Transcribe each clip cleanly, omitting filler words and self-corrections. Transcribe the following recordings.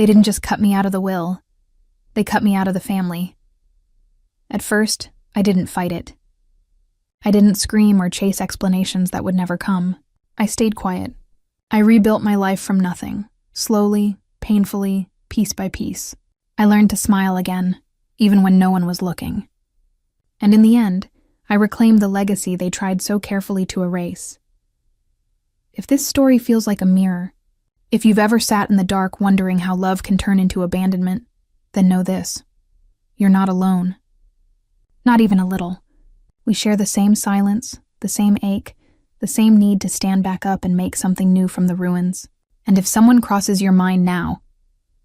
They didn't just cut me out of the will. They cut me out of the family. At first, I didn't fight it. I didn't scream or chase explanations that would never come. I stayed quiet. I rebuilt my life from nothing, slowly, painfully, piece by piece. I learned to smile again, even when no one was looking. And in the end, I reclaimed the legacy they tried so carefully to erase. If this story feels like a mirror, if you've ever sat in the dark wondering how love can turn into abandonment, then know this: you're not alone. Not even a little. We share the same silence, the same ache, the same need to stand back up and make something new from the ruins. And if someone crosses your mind now,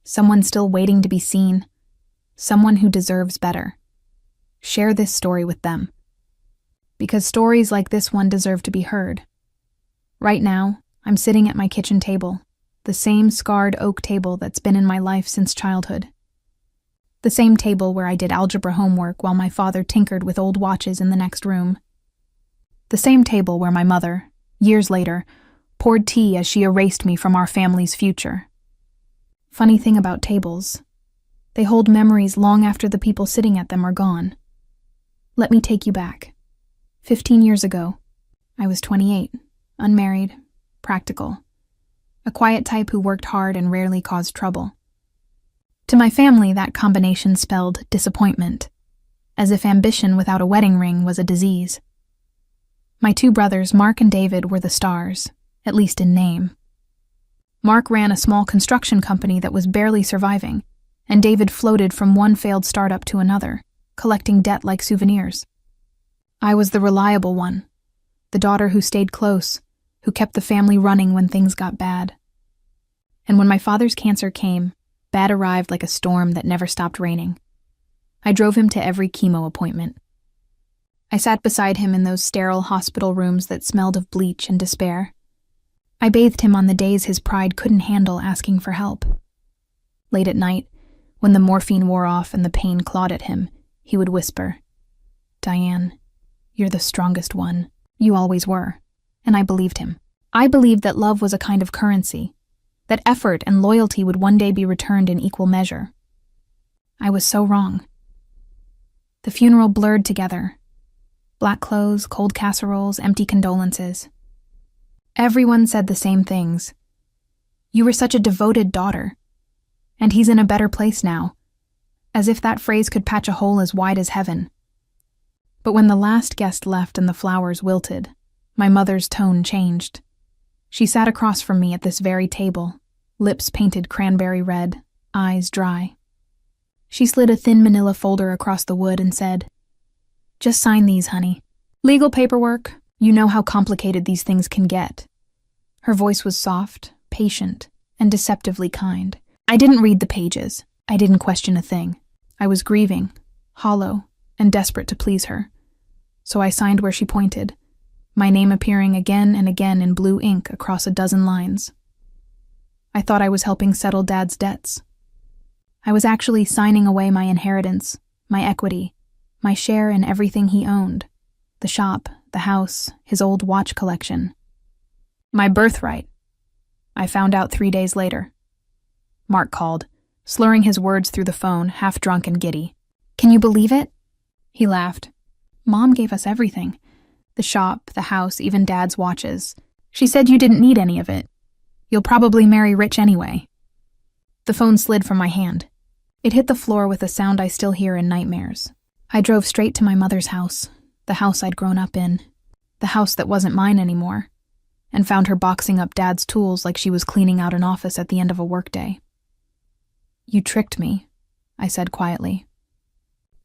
someone still waiting to be seen, someone who deserves better, share this story with them. Because stories like this one deserve to be heard. Right now, I'm sitting at my kitchen table, the same scarred oak table that's been in my life since childhood. The same table where I did algebra homework while my father tinkered with old watches in the next room. The same table where my mother, years later, poured tea as she erased me from our family's future. Funny thing about tables, they hold memories long after the people sitting at them are gone. Let me take you back. 15 years ago, I was 28, unmarried, practical, a quiet type who worked hard and rarely caused trouble. To my family, that combination spelled disappointment, as if ambition without a wedding ring was a disease. My two brothers, Mark and David, were the stars, at least in name. Mark ran a small construction company that was barely surviving, and David floated from one failed startup to another, collecting debt like souvenirs. I was the reliable one, the daughter who stayed close, who kept the family running when things got bad. And when my father's cancer came, bad arrived like a storm that never stopped raining. I drove him to every chemo appointment. I sat beside him in those sterile hospital rooms that smelled of bleach and despair. I bathed him on the days his pride couldn't handle asking for help. Late at night, when the morphine wore off and the pain clawed at him, he would whisper, "Diane, you're the strongest one. You always were." And I believed him. I believed that love was a kind of currency, that effort and loyalty would one day be returned in equal measure. I was so wrong. The funeral blurred together. Black clothes, cold casseroles, empty condolences. Everyone said the same things. "You were such a devoted daughter. And he's in a better place now," as if that phrase could patch a hole as wide as heaven. But when the last guest left and the flowers wilted, my mother's tone changed. She sat across from me at this very table, lips painted cranberry red, eyes dry. She slid a thin manila folder across the wood and said, "Just sign these, honey. Legal paperwork, you know how complicated these things can get." Her voice was soft, patient, and deceptively kind. I didn't read the pages. I didn't question a thing. I was grieving, hollow, and desperate to please her. So I signed where she pointed, my name appearing again and again in blue ink across a dozen lines. I thought I was helping settle Dad's debts. I was actually signing away my inheritance, my equity, my share in everything he owned, the shop, the house, his old watch collection. My birthright. I found out 3 days later. Mark called, slurring his words through the phone, half drunk and giddy. "Can you believe it?" He laughed. "Mom gave us everything. The shop, the house, even Dad's watches. She said you didn't need any of it. You'll probably marry rich anyway." The phone slid from my hand. It hit the floor with a sound I still hear in nightmares. I drove straight to my mother's house, the house I'd grown up in, the house that wasn't mine anymore, and found her boxing up Dad's tools like she was cleaning out an office at the end of a workday. "You tricked me," I said quietly.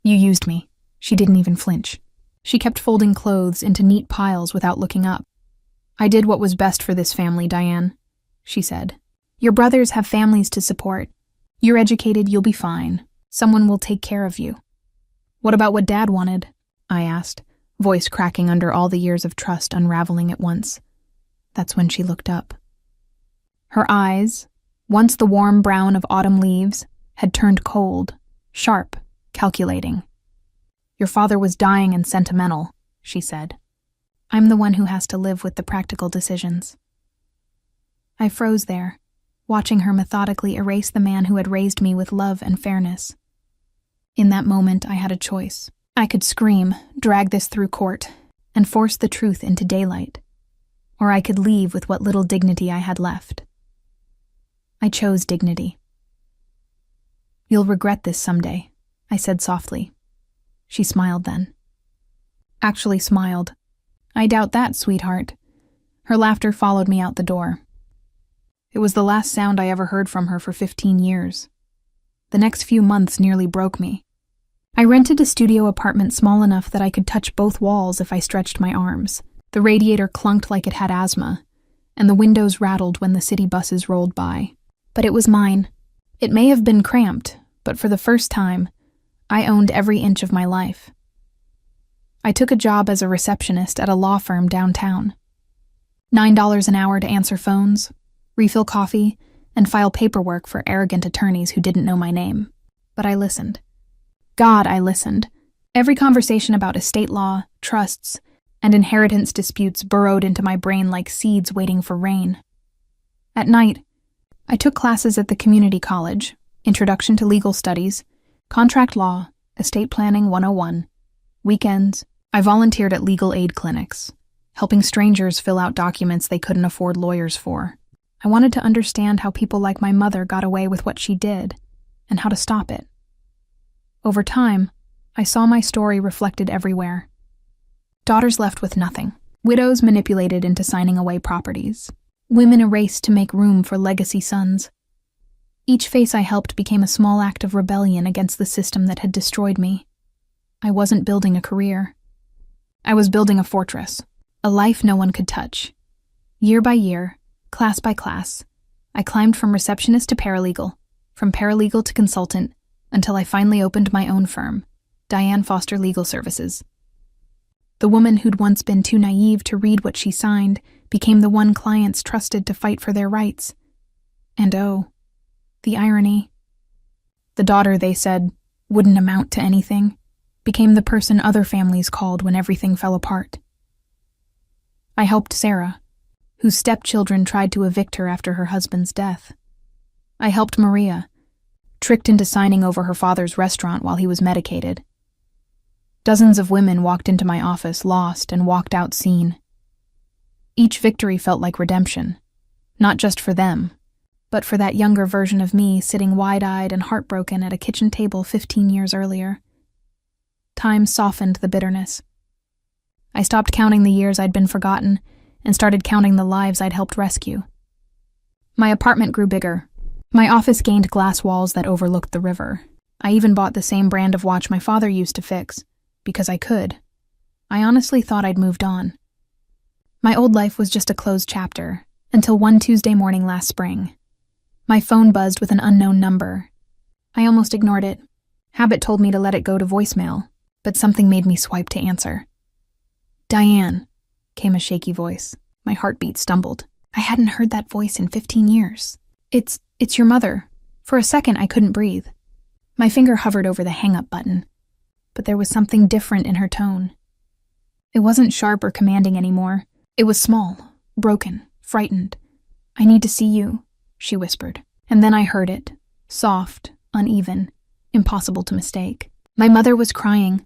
"You used me." She didn't even flinch. She kept folding clothes into neat piles without looking up. "I did what was best for this family, Diane," she said. "Your brothers have families to support. You're educated, you'll be fine. Someone will take care of you." "What about what Dad wanted?" I asked, voice cracking under all the years of trust unraveling at once. That's when she looked up. Her eyes, once the warm brown of autumn leaves, had turned cold, sharp, calculating. "Your father was dying and sentimental," she said. "I'm the one who has to live with the practical decisions." I froze there, watching her methodically erase the man who had raised me with love and fairness. In that moment, I had a choice. I could scream, drag this through court, and force the truth into daylight. Or I could leave with what little dignity I had left. I chose dignity. "You'll regret this someday," I said softly. She smiled then. Actually smiled. "I doubt that, sweetheart." Her laughter followed me out the door. It was the last sound I ever heard from her for 15 years. The next few months nearly broke me. I rented a studio apartment small enough that I could touch both walls if I stretched my arms. The radiator clunked like it had asthma, and the windows rattled when the city buses rolled by. But it was mine. It may have been cramped, but for the first time, I owned every inch of my life. I took a job as a receptionist at a law firm downtown. $9 an hour to answer phones, refill coffee, and file paperwork for arrogant attorneys who didn't know my name. But I listened. God, I listened. Every conversation about estate law, trusts, and inheritance disputes burrowed into my brain like seeds waiting for rain. At night, I took classes at the community college, Introduction to Legal Studies, Contract Law, Estate Planning 101. Weekends, I volunteered at legal aid clinics, helping strangers fill out documents they couldn't afford lawyers for. I wanted to understand how people like my mother got away with what she did, and how to stop it. Over time, I saw my story reflected everywhere. Daughters left with nothing. Widows manipulated into signing away properties. Women erased to make room for legacy sons. Each face I helped became a small act of rebellion against the system that had destroyed me. I wasn't building a career. I was building a fortress, a life no one could touch. Year by year, class by class, I climbed from receptionist to paralegal, from paralegal to consultant, until I finally opened my own firm, Diane Foster Legal Services. The woman who'd once been too naive to read what she signed became the one clients trusted to fight for their rights. And oh, the irony. The daughter they said wouldn't amount to anything became the person other families called when everything fell apart. I helped Sarah, whose stepchildren tried to evict her after her husband's death. I helped Maria, tricked into signing over her father's restaurant while he was medicated. Dozens of women walked into my office lost and walked out seen. Each victory felt like redemption, not just for them, but for that younger version of me sitting wide-eyed and heartbroken at a kitchen table 15 years earlier. Time softened the bitterness. I stopped counting the years I'd been forgotten and started counting the lives I'd helped rescue. My apartment grew bigger. My office gained glass walls that overlooked the river. I even bought the same brand of watch my father used to fix, because I could. I honestly thought I'd moved on. My old life was just a closed chapter, until one Tuesday morning last spring. My phone buzzed with an unknown number. I almost ignored it. Habit told me to let it go to voicemail, but something made me swipe to answer. "Diane," came a shaky voice. My heartbeat stumbled. I hadn't heard that voice in 15 years. It's your mother." For a second, I couldn't breathe. My finger hovered over the hang-up button, but there was something different in her tone. It wasn't sharp or commanding anymore. It was small, broken, frightened. "I need to see you," she whispered. And then I heard it, soft, uneven, impossible to mistake. My mother was crying.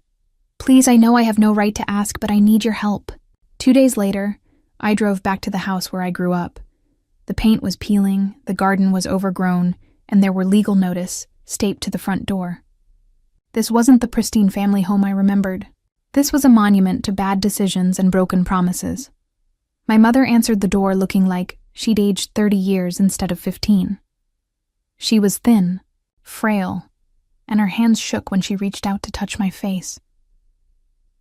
"Please, I know I have no right to ask, but I need your help." 2 days later, I drove back to the house where I grew up. The paint was peeling, the garden was overgrown, and there were legal notice taped to the front door. This wasn't the pristine family home I remembered. This was a monument to bad decisions and broken promises. My mother answered the door looking like she'd aged 30 years instead of 15. She was thin, frail, and her hands shook when she reached out to touch my face.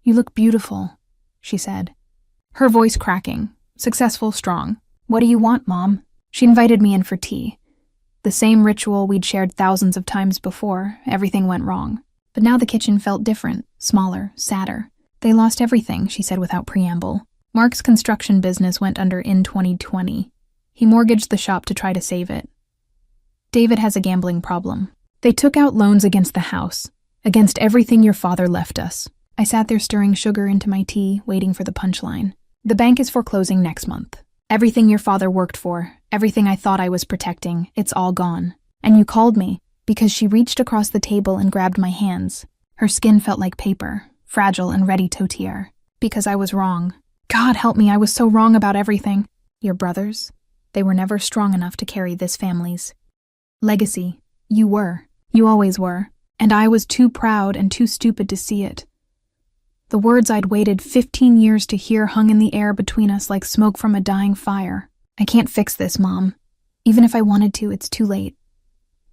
"You look beautiful," she said, her voice cracking, successful, strong. "What do you want, Mom?" She invited me in for tea. The same ritual we'd shared thousands of times before. Everything went wrong. But now the kitchen felt different, smaller, sadder. "They lost everything," she said without preamble. "Mark's construction business went under in 2020. He mortgaged the shop to try to save it. David has a gambling problem. They took out loans against the house, against everything your father left us." I sat there stirring sugar into my tea, waiting for the punchline. "The bank is foreclosing next month. Everything your father worked for, everything I thought I was protecting, it's all gone. And you called me, because she reached across the table and grabbed my hands. Her skin felt like paper, fragile and ready to tear. Because I was wrong. God help me, I was so wrong about everything. Your brothers? They were never strong enough to carry this family's legacy. You were. You always were. And I was too proud and too stupid to see it. The words I'd waited 15 years to hear hung in the air between us like smoke from a dying fire. I can't fix this, Mom. Even if I wanted to, it's too late.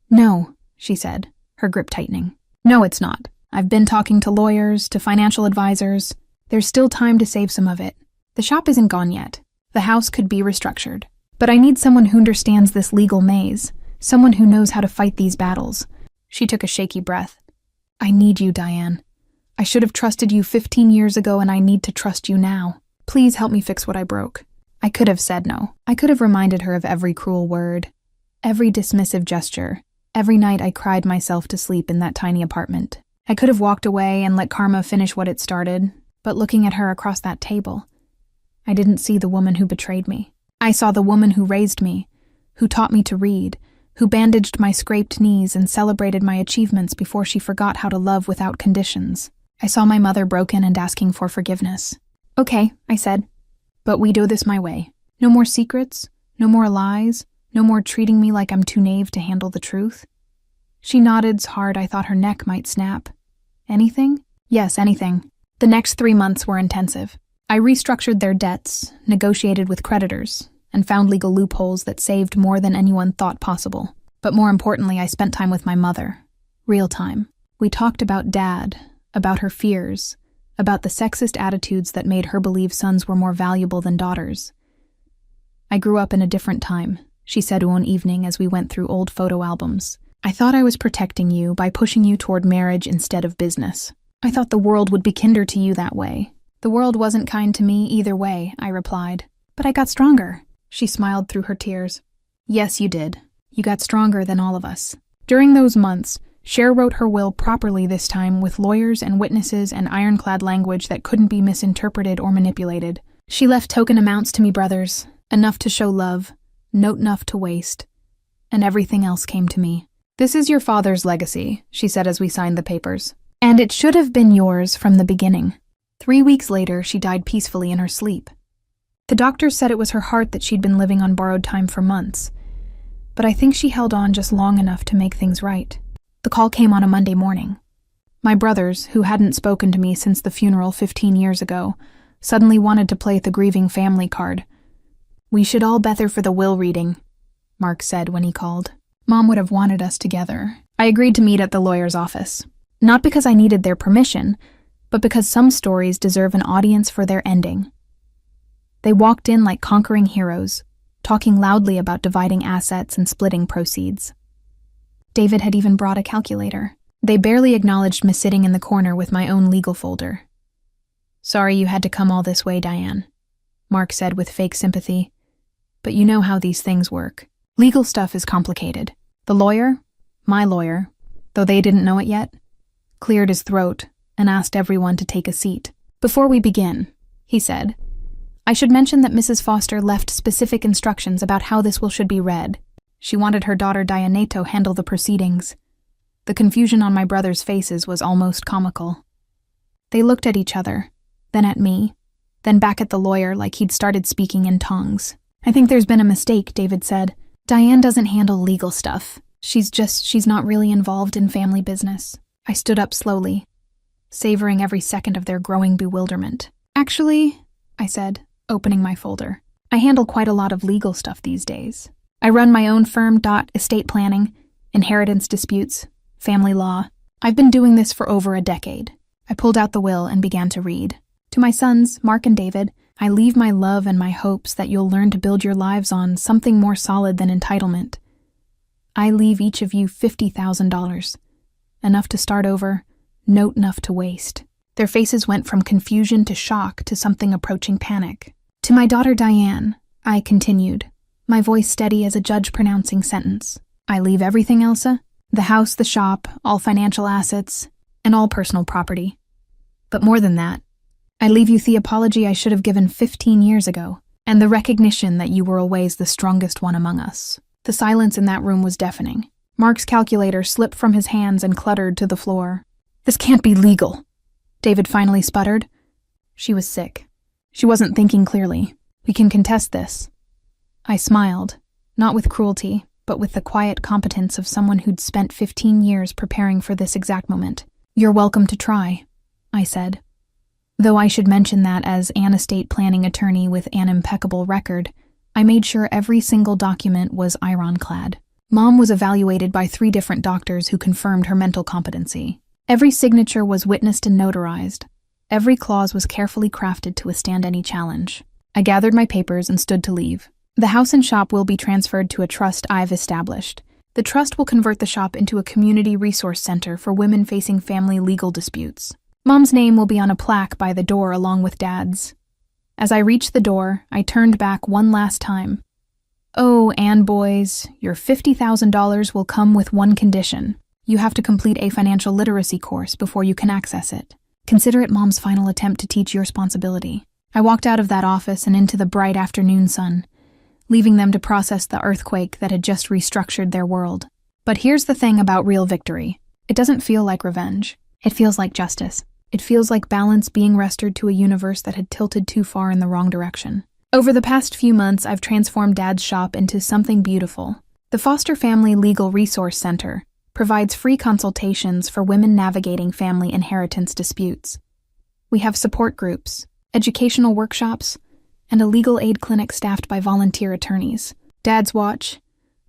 No, she said, her grip tightening. No, it's not. I've been talking to lawyers, to financial advisors. There's still time to save some of it. The shop isn't gone yet. The house could be restructured. But I need someone who understands this legal maze, someone who knows how to fight these battles. She took a shaky breath. I need you, Diane. I should have trusted you 15 years ago, and I need to trust you now. Please help me fix what I broke. I could have said no. I could have reminded her of every cruel word, every dismissive gesture, every night I cried myself to sleep in that tiny apartment. I could have walked away and let karma finish what it started, but looking at her across that table, I didn't see the woman who betrayed me. I saw the woman who raised me, who taught me to read, who bandaged my scraped knees and celebrated my achievements before she forgot how to love without conditions. I saw my mother broken and asking for forgiveness. Okay, I said, but we do this my way. No more secrets, no more lies, no more treating me like I'm too naive to handle the truth. She nodded hard. I thought her neck might snap. Anything? Yes, anything. The next 3 months were intensive. I restructured their debts, negotiated with creditors, and found legal loopholes that saved more than anyone thought possible. But more importantly, I spent time with my mother. Real time. We talked about Dad, about her fears, about the sexist attitudes that made her believe sons were more valuable than daughters. I grew up in a different time, she said one evening as we went through old photo albums. I thought I was protecting you by pushing you toward marriage instead of business. I thought the world would be kinder to you that way. The world wasn't kind to me either way, I replied. But I got stronger. She smiled through her tears. Yes, you did. You got stronger than all of us. During those months, Cher wrote her will properly this time with lawyers and witnesses and ironclad language that couldn't be misinterpreted or manipulated. She left token amounts to me brothers, enough to show love, not enough to waste, and everything else came to me. This is your father's legacy, she said as we signed the papers. And it should have been yours from the beginning. 3 weeks later, she died peacefully in her sleep. The doctors said it was her heart that she'd been living on borrowed time for months, but I think she held on just long enough to make things right. The call came on a Monday morning. My brothers, who hadn't spoken to me since the funeral 15 years ago, suddenly wanted to play the grieving family card. We should all be there for the will reading, Mark said when he called. Mom would have wanted us together. I agreed to meet at the lawyer's office. Not because I needed their permission, but because some stories deserve an audience for their ending. They walked in like conquering heroes, talking loudly about dividing assets and splitting proceeds. David had even brought a calculator. They barely acknowledged me sitting in the corner with my own legal folder. Sorry you had to come all this way, Diane, Mark said with fake sympathy. But you know how these things work. Legal stuff is complicated. The lawyer, my lawyer, though they didn't know it yet, cleared his throat and asked everyone to take a seat. Before we begin, he said, I should mention that Mrs. Foster left specific instructions about how this will should be read. She wanted her daughter Diane to handle the proceedings. The confusion on my brothers' faces was almost comical. They looked at each other, then at me, then back at the lawyer like he'd started speaking in tongues. I think there's been a mistake, David said. Diane doesn't handle legal stuff. She's not really involved in family business. I stood up slowly, savoring every second of their growing bewilderment. Actually, I said, opening my folder, I handle quite a lot of legal stuff these days. I run my own firm, estate planning, inheritance disputes, family law. I've been doing this for over a decade. I pulled out the will and began to read. To my sons, Mark and David, I leave my love and my hopes that you'll learn to build your lives on something more solid than entitlement. I leave each of you $50,000. Enough to start over, not enough to waste. Their faces went from confusion to shock to something approaching panic. To my daughter Diane, I continued, my voice steady as a judge pronouncing sentence. I leave everything, Elsa. The house, the shop, all financial assets, and all personal property. But more than that, I leave you the apology I should have given 15 years ago, and the recognition that you were always the strongest one among us. The silence in that room was deafening. Mark's calculator slipped from his hands and cluttered to the floor. "This can't be legal," David finally sputtered. She was sick. She wasn't thinking clearly. "We can contest this." I smiled, not with cruelty, but with the quiet competence of someone who'd spent 15 years preparing for this exact moment. "You're welcome to try," I said. Though I should mention that as an estate planning attorney with an impeccable record, I made sure every single document was ironclad. Mom was evaluated by 3 different doctors who confirmed her mental competency. Every signature was witnessed and notarized. Every clause was carefully crafted to withstand any challenge. I gathered my papers and stood to leave. The house and shop will be transferred to a trust I've established. The trust will convert the shop into a community resource center for women facing family legal disputes. Mom's name will be on a plaque by the door along with Dad's. As I reached the door, I turned back one last time. "Oh, and boys, your $50,000 will come with one condition. You have to complete a financial literacy course before you can access it. Consider it Mom's final attempt to teach you responsibility." I walked out of that office and into the bright afternoon sun, leaving them to process the earthquake that had just restructured their world. But here's the thing about real victory. It doesn't feel like revenge. It feels like justice. It feels like balance being restored to a universe that had tilted too far in the wrong direction. Over the past few months, I've transformed Dad's shop into something beautiful. The Foster Family Legal Resource Center provides free consultations for women navigating family inheritance disputes. We have support groups, educational workshops, and a legal aid clinic staffed by volunteer attorneys. Dad's watch,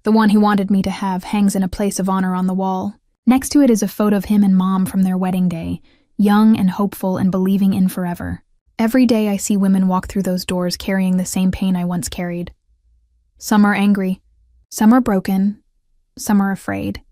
the one he wanted me to have, hangs in a place of honor on the wall. Next to it is a photo of him and Mom from their wedding day, young and hopeful and believing in forever. Every day I see women walk through those doors carrying the same pain I once carried. Some are angry, some are broken, some are afraid.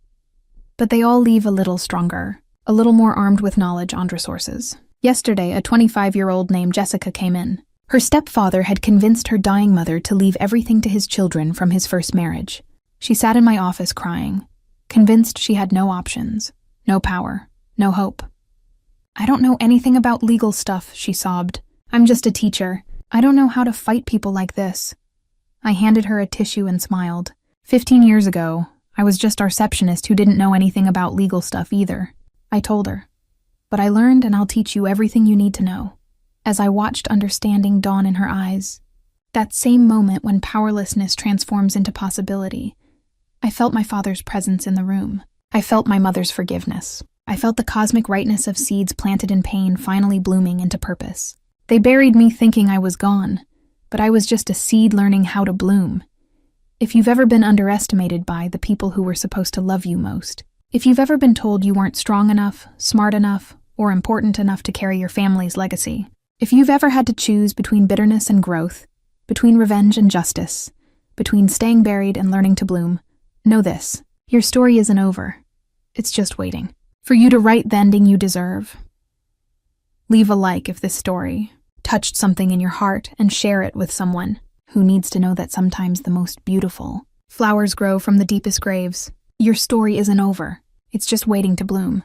But they all leave a little stronger, a little more armed with knowledge and resources. Yesterday, a 25-year-old named Jessica came in. Her stepfather had convinced her dying mother to leave everything to his children from his first marriage. She sat in my office crying, convinced she had no options, no power, no hope. "I don't know anything about legal stuff," she sobbed. "I'm just a teacher. I don't know how to fight people like this." I handed her a tissue and smiled. 15 years ago, I was just a receptionist who didn't know anything about legal stuff either. I told her. "But I learned, and I'll teach you everything you need to know." As I watched understanding dawn in her eyes, that same moment when powerlessness transforms into possibility, I felt my father's presence in the room. I felt my mother's forgiveness. I felt the cosmic rightness of seeds planted in pain finally blooming into purpose. They buried me thinking I was gone, but I was just a seed learning how to bloom. If you've ever been underestimated by the people who were supposed to love you most, if you've ever been told you weren't strong enough, smart enough, or important enough to carry your family's legacy, if you've ever had to choose between bitterness and growth, between revenge and justice, between staying buried and learning to bloom, know this: your story isn't over. It's just waiting for you to write the ending you deserve. Leave a like if this story touched something in your heart, and share it with someone who needs to know that sometimes the most beautiful flowers grow from the deepest graves. Your story isn't over. It's just waiting to bloom.